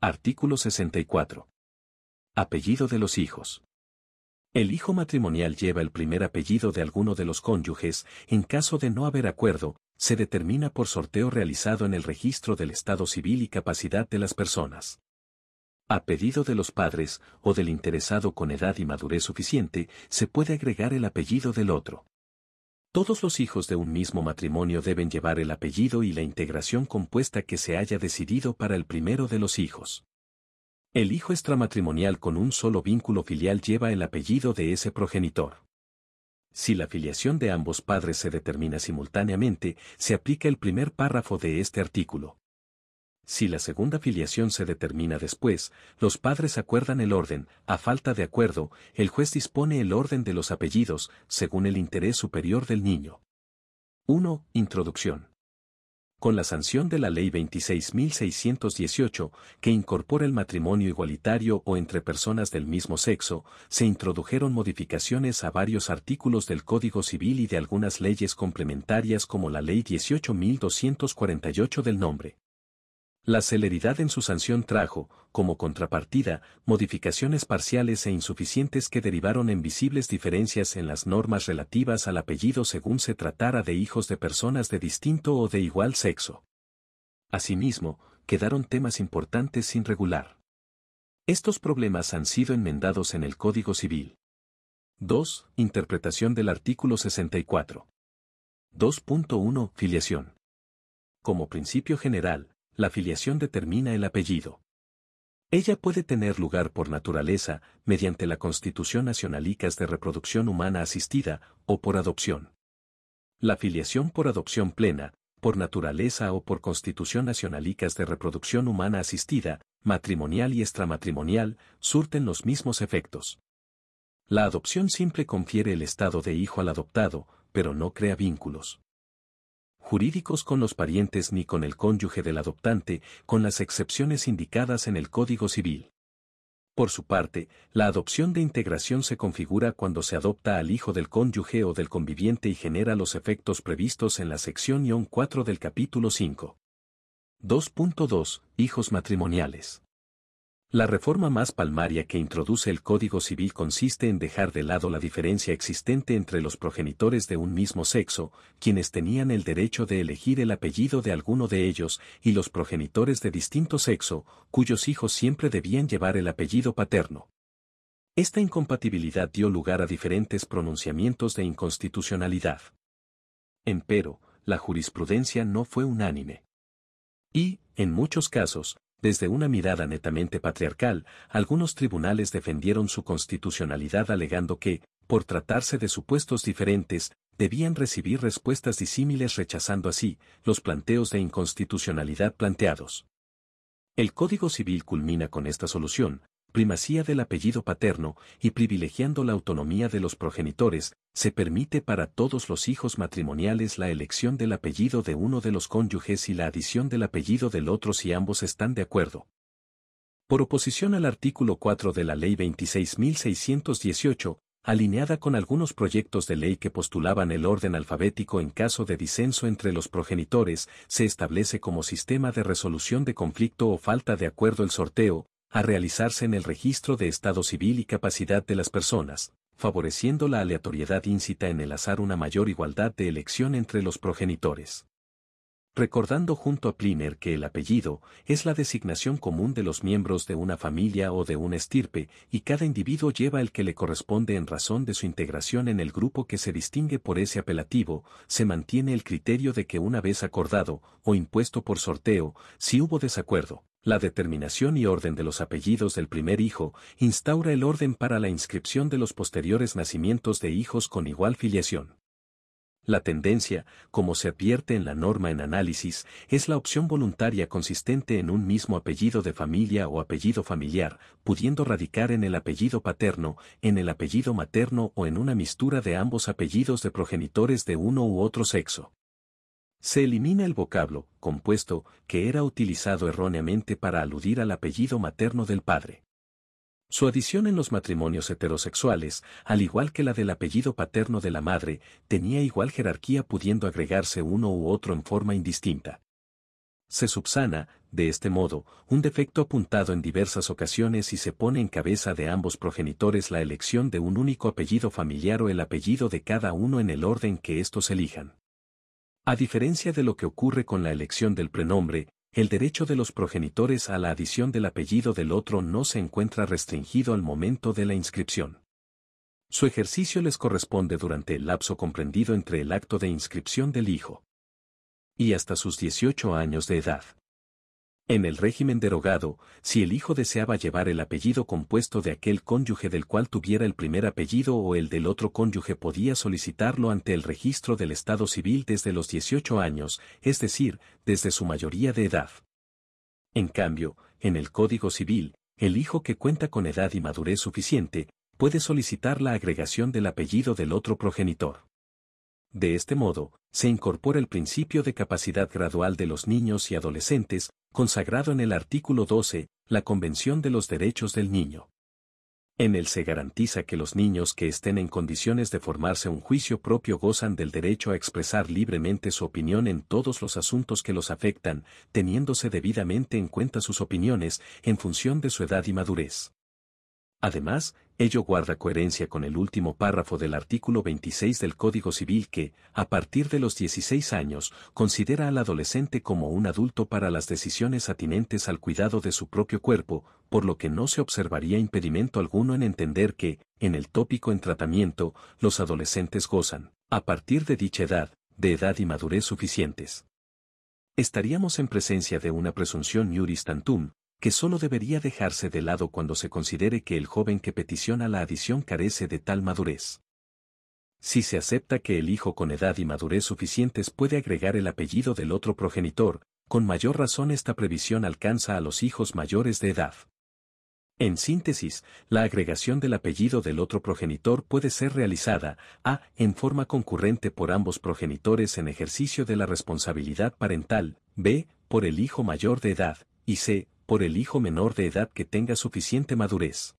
Artículo 64. Apellido de los hijos. El hijo matrimonial lleva el primer apellido de alguno de los cónyuges. En caso de no haber acuerdo, se determina por sorteo realizado en el registro del estado civil y capacidad de las personas. A pedido de los padres o del interesado con edad y madurez suficiente, se puede agregar el apellido del otro. Todos los hijos de un mismo matrimonio deben llevar el apellido y la integración compuesta que se haya decidido para el primero de los hijos. El hijo extramatrimonial con un solo vínculo filial lleva el apellido de ese progenitor. Si la filiación de ambos padres se determina simultáneamente, se aplica el primer párrafo de este artículo. Si la segunda filiación se determina después, los padres acuerdan el orden. A falta de acuerdo, el juez dispone el orden de los apellidos, según el interés superior del niño. 1. Introducción. Con la sanción de la Ley 26.618, que incorpora el matrimonio igualitario o entre personas del mismo sexo, se introdujeron modificaciones a varios artículos del Código Civil y de algunas leyes complementarias como la Ley 18.248 del nombre. La celeridad en su sanción trajo, como contrapartida, modificaciones parciales e insuficientes que derivaron en visibles diferencias en las normas relativas al apellido según se tratara de hijos de personas de distinto o de igual sexo. Asimismo, quedaron temas importantes sin regular. Estos problemas han sido enmendados en el Código Civil. 2. Interpretación del artículo 64. 2.1. Filiación. Como principio general, la filiación determina el apellido. Ella puede tener lugar por naturaleza, mediante la constitución nacional ICAS de reproducción humana asistida, o por adopción. La filiación por adopción plena, por naturaleza o por constitución nacional ICAS de reproducción humana asistida, matrimonial y extramatrimonial, surten los mismos efectos. La adopción simple confiere el estado de hijo al adoptado, pero no crea vínculos jurídicos con los parientes ni con el cónyuge del adoptante, con las excepciones indicadas en el Código Civil. Por su parte, la adopción de integración se configura cuando se adopta al hijo del cónyuge o del conviviente y genera los efectos previstos en la sección 4 del capítulo 5. 2.2. Hijos matrimoniales. La reforma más palmaria que introduce el Código Civil consiste en dejar de lado la diferencia existente entre los progenitores de un mismo sexo, quienes tenían el derecho de elegir el apellido de alguno de ellos, y los progenitores de distinto sexo, cuyos hijos siempre debían llevar el apellido paterno. Esta incompatibilidad dio lugar a diferentes pronunciamientos de inconstitucionalidad. Empero, la jurisprudencia no fue unánime. Y, en muchos casos, desde una mirada netamente patriarcal, algunos tribunales defendieron su constitucionalidad alegando que, por tratarse de supuestos diferentes, debían recibir respuestas disímiles rechazando así los planteos de inconstitucionalidad planteados. El Código Civil culmina con esta solución: primacía del apellido paterno, y privilegiando la autonomía de los progenitores, se permite para todos los hijos matrimoniales la elección del apellido de uno de los cónyuges y la adición del apellido del otro si ambos están de acuerdo. Por oposición al artículo 4 de la Ley 26.618, alineada con algunos proyectos de ley que postulaban el orden alfabético en caso de disenso entre los progenitores, se establece como sistema de resolución de conflicto o falta de acuerdo el sorteo, a realizarse en el registro de estado civil y capacidad de las personas, favoreciendo la aleatoriedad íncita en el azar una mayor igualdad de elección entre los progenitores. Recordando junto a Pliner que el apellido es la designación común de los miembros de una familia o de una estirpe, y cada individuo lleva el que le corresponde en razón de su integración en el grupo que se distingue por ese apelativo, se mantiene el criterio de que una vez acordado o impuesto por sorteo, si hubo desacuerdo, la determinación y orden de los apellidos del primer hijo instaura el orden para la inscripción de los posteriores nacimientos de hijos con igual filiación. La tendencia, como se advierte en la norma en análisis, es la opción voluntaria consistente en un mismo apellido de familia o apellido familiar, pudiendo radicar en el apellido paterno, en el apellido materno o en una mistura de ambos apellidos de progenitores de uno u otro sexo. Se elimina el vocablo compuesto que era utilizado erróneamente para aludir al apellido materno del padre. Su adición en los matrimonios heterosexuales, al igual que la del apellido paterno de la madre, tenía igual jerarquía pudiendo agregarse uno u otro en forma indistinta. Se subsana, de este modo, un defecto apuntado en diversas ocasiones y se pone en cabeza de ambos progenitores la elección de un único apellido familiar o el apellido de cada uno en el orden que éstos elijan. A diferencia de lo que ocurre con la elección del prenombre, el derecho de los progenitores a la adición del apellido del otro no se encuentra restringido al momento de la inscripción. Su ejercicio les corresponde durante el lapso comprendido entre el acto de inscripción del hijo y hasta sus 18 años de edad. En el régimen derogado, si el hijo deseaba llevar el apellido compuesto de aquel cónyuge del cual tuviera el primer apellido o el del otro cónyuge, podía solicitarlo ante el registro del Estado civil desde los 18 años, es decir, desde su mayoría de edad. En cambio, en el Código Civil, el hijo que cuenta con edad y madurez suficiente, puede solicitar la agregación del apellido del otro progenitor. De este modo, se incorpora el principio de capacidad gradual de los niños y adolescentes, consagrado en el artículo 12, la Convención de los Derechos del Niño. En él se garantiza que los niños que estén en condiciones de formarse un juicio propio gozan del derecho a expresar libremente su opinión en todos los asuntos que los afectan, teniéndose debidamente en cuenta sus opiniones en función de su edad y madurez. Además, ello guarda coherencia con el último párrafo del artículo 26 del Código Civil que, a partir de los 16 años, considera al adolescente como un adulto para las decisiones atinentes al cuidado de su propio cuerpo, por lo que no se observaría impedimento alguno en entender que, en el tópico en tratamiento, los adolescentes gozan, a partir de dicha edad, de edad y madurez suficientes. Estaríamos en presencia de una presunción iuris tantum, que solo debería dejarse de lado cuando se considere que el joven que peticiona la adición carece de tal madurez. Si se acepta que el hijo con edad y madurez suficientes puede agregar el apellido del otro progenitor, con mayor razón esta previsión alcanza a los hijos mayores de edad. En síntesis, la agregación del apellido del otro progenitor puede ser realizada, a. en forma concurrente por ambos progenitores en ejercicio de la responsabilidad parental, b. por el hijo mayor de edad, y c. por el hijo menor de edad que tenga suficiente madurez.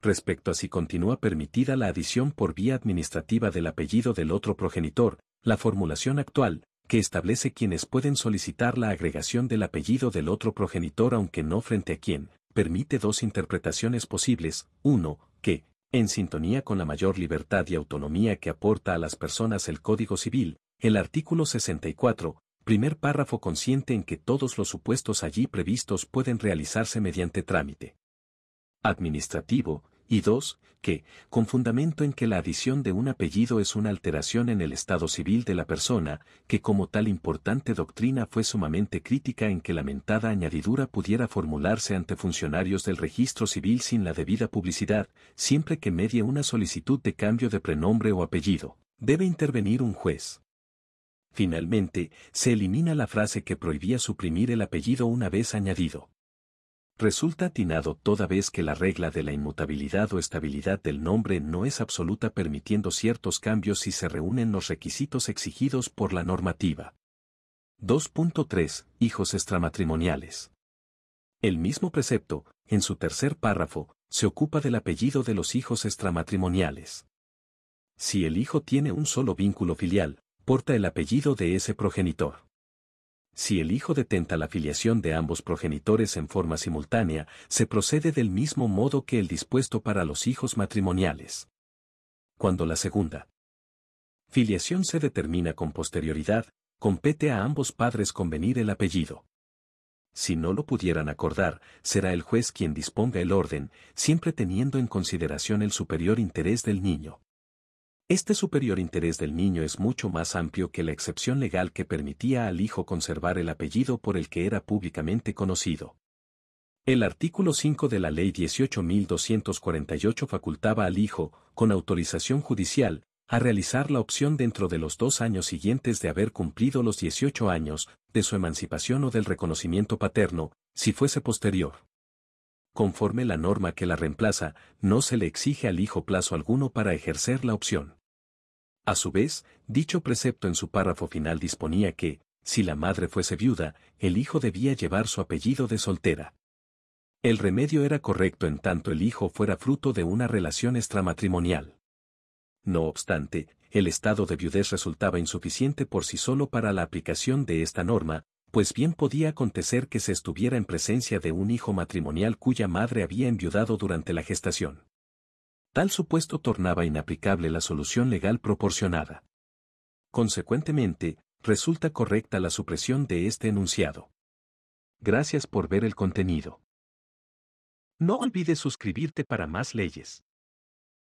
Respecto a si continúa permitida la adición por vía administrativa del apellido del otro progenitor, la formulación actual, que establece quienes pueden solicitar la agregación del apellido del otro progenitor aunque no frente a quien, permite dos interpretaciones posibles: uno, que, en sintonía con la mayor libertad y autonomía que aporta a las personas el Código Civil, el artículo 64, primer párrafo consiente en que todos los supuestos allí previstos pueden realizarse mediante trámite administrativo, y 2, que, con fundamento en que la adición de un apellido es una alteración en el estado civil de la persona, que como tal importante doctrina fue sumamente crítica en que la mentada añadidura pudiera formularse ante funcionarios del registro civil sin la debida publicidad, siempre que medie una solicitud de cambio de prenombre o apellido, debe intervenir un juez. Finalmente, se elimina la frase que prohibía suprimir el apellido una vez añadido. Resulta atinado toda vez que la regla de la inmutabilidad o estabilidad del nombre no es absoluta, permitiendo ciertos cambios si se reúnen los requisitos exigidos por la normativa. 2.3. Hijos extramatrimoniales. El mismo precepto, en su tercer párrafo, se ocupa del apellido de los hijos extramatrimoniales. Si el hijo tiene un solo vínculo filial, porta el apellido de ese progenitor. Si el hijo detenta la filiación de ambos progenitores en forma simultánea, se procede del mismo modo que el dispuesto para los hijos matrimoniales. Cuando la segunda filiación se determina con posterioridad, compete a ambos padres convenir el apellido. Si no lo pudieran acordar, será el juez quien disponga el orden, siempre teniendo en consideración el superior interés del niño. Este superior interés del niño es mucho más amplio que la excepción legal que permitía al hijo conservar el apellido por el que era públicamente conocido. El artículo 5 de la Ley 18.248 facultaba al hijo, con autorización judicial, a realizar la opción dentro de los 2 años siguientes de haber cumplido los 18 años, de su emancipación o del reconocimiento paterno, si fuese posterior. Conforme la norma que la reemplaza, no se le exige al hijo plazo alguno para ejercer la opción. A su vez, dicho precepto en su párrafo final disponía que, si la madre fuese viuda, el hijo debía llevar su apellido de soltera. El remedio era correcto en tanto el hijo fuera fruto de una relación extramatrimonial. No obstante, el estado de viudez resultaba insuficiente por sí solo para la aplicación de esta norma, pues bien podía acontecer que se estuviera en presencia de un hijo matrimonial cuya madre había enviudado durante la gestación. Tal supuesto tornaba inaplicable la solución legal proporcionada. Consecuentemente, resulta correcta la supresión de este enunciado. Gracias por ver el contenido. No olvides suscribirte para más leyes.